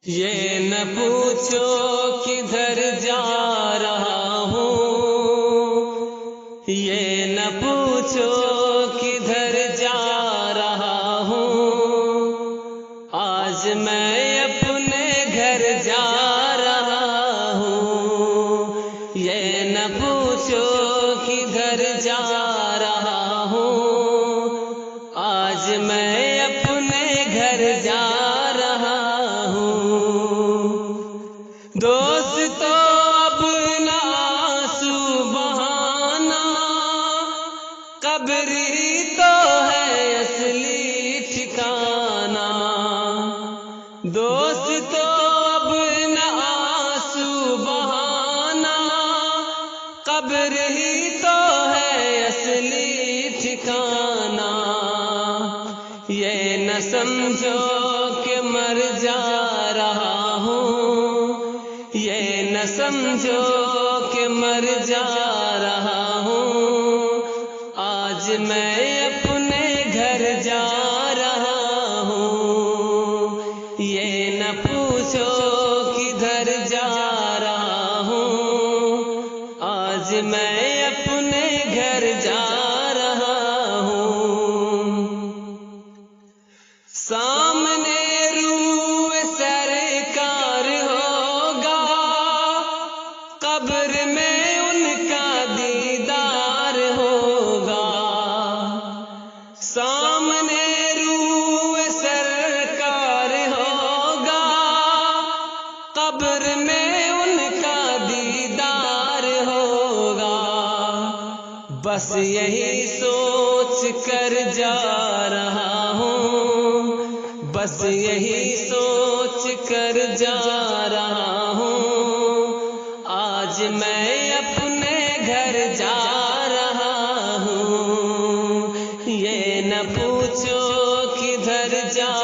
یہ نہ پوچھو کدھر جا رہا ہوں، یہ نہ پوچھو کدھر جا رہا ہوں، آج میں اپنے گھر جا رہا ہوں۔ یہ نہ پوچھو کدھر جا رہا ہوں، آج میں اپنے گھر جا رہا ہوں۔ دوستو اب نہ آنسو بہانا، قبر ہی تو ہے اصلی ٹھکانا۔ دوستو اب نہ آنسو بہانا، قبر ہی تو ہے اصلی ٹھکانا۔ یہ نہ سمجھو کہ مر جا رہا ہوں، یہ نہ سمجھو کہ مر جا رہا ہوں، آج میں اپنے گھر جا رہا ہوں۔ یہ نہ پوچھو کدھر جا رہا ہوں، آج میں اپنے گھر جا رہا ہوں۔ سامنے روح سرکار ہوگا، قبر میں ان کا دیدار ہوگا۔ سامنے روح سرکار ہوگا، قبر میں ان کا دیدار ہوگا۔ بس یہی سوچ کر جا رہا ہوں، بس یہی سوچ کر جا رہا ہوں، آج میں اپنے گھر جا رہا ہوں۔ یہ نہ پوچھو کدھر جا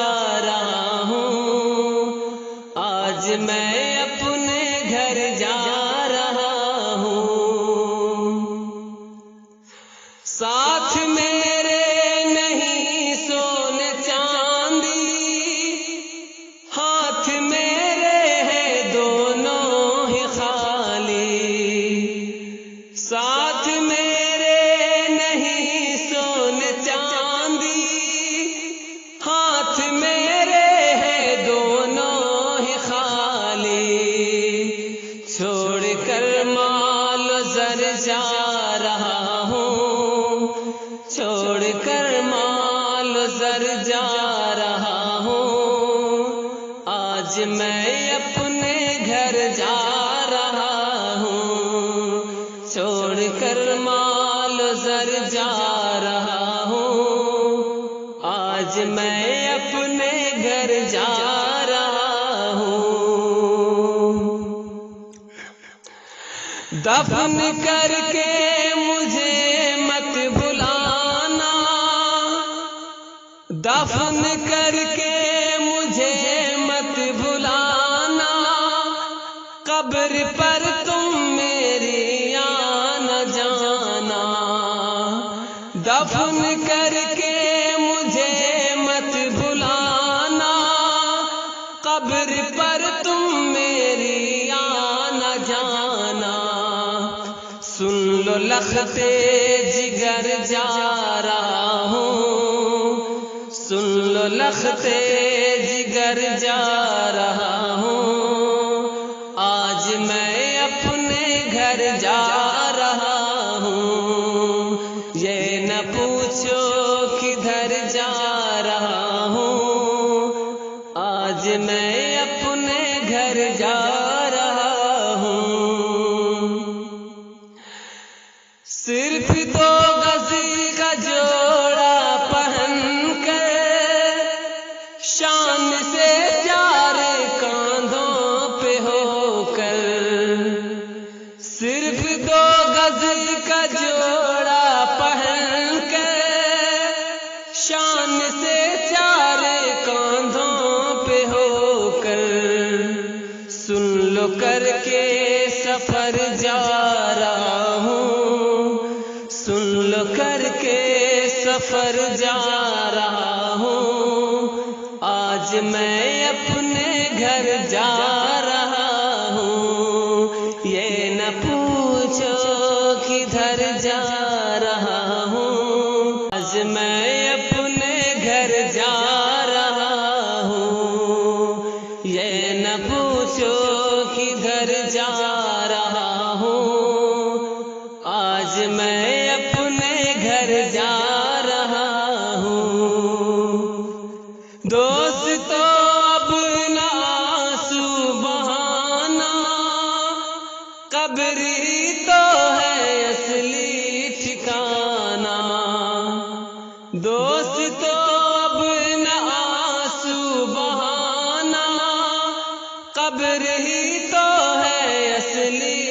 رہا ہوں، آج میں اپنے گھر جا رہا ہوں۔ ساتھ میرے نہیں سونے چاندی، ہاتھ میرے ہیں دونوں ہی خالی۔ ساتھ میرے نہیں سونے چاندی، ہاتھ میرے ہیں دونوں ہی خالی۔ چھوڑ کر مال و زر جا رہا ہوں، چھوڑ کر مال و زر جا رہا ہوں، آج میں اپنے گھر جا رہا ہوں۔ چھوڑ کر مال و زر جا رہا ہوں، آج میں اپنے گھر جا رہا ہوں۔ دفن کر کے مجھے مت بلانا، دفن کر کے مجھے مت بلانا، قبر پر تم میری آنا جانا۔ دفن کر کے مجھے مت بلانا، قبر پر تم میری آنا جانا۔ سن لو لختے جگر جا رہا ہوں، سن لو لختے جگر جا رہا ہوں، آج میں اپنے گھر جا رہا ہوں۔ یہ نہ پوچھو کدھر جا رہا ہوں، آج میں اپنے گھر جا رہا ہوں۔ صرف دو گز کا جوڑا پہن کر، شان سے چار کاندھوں پہ ہو کر، صرف دو گز کا جوڑا پہن کر، شان سے چار کاندھوں پہ ہو کر، سن لو کر کے سفر جا رہا ہوں، سن لو کر کے سفر جا رہا ہوں، آج میں اپنے گھر گھر جا رہا ہوں، یہ نہ پوچھو کدھر جا رہا ہوں، آج میں اپنے گھر جا رہا ہوں، یہ نہ پوچھو کدھر جا رہا ہوں، آج میں اپنے گھر جا رہا ہوں۔ دوستو اب نہ آنسو بہانا، قبر ہی تو ہے اصلی ٹھکانہ، دوستو اب نہ آنسو بہانا، قبر ہی تو ہے اصلی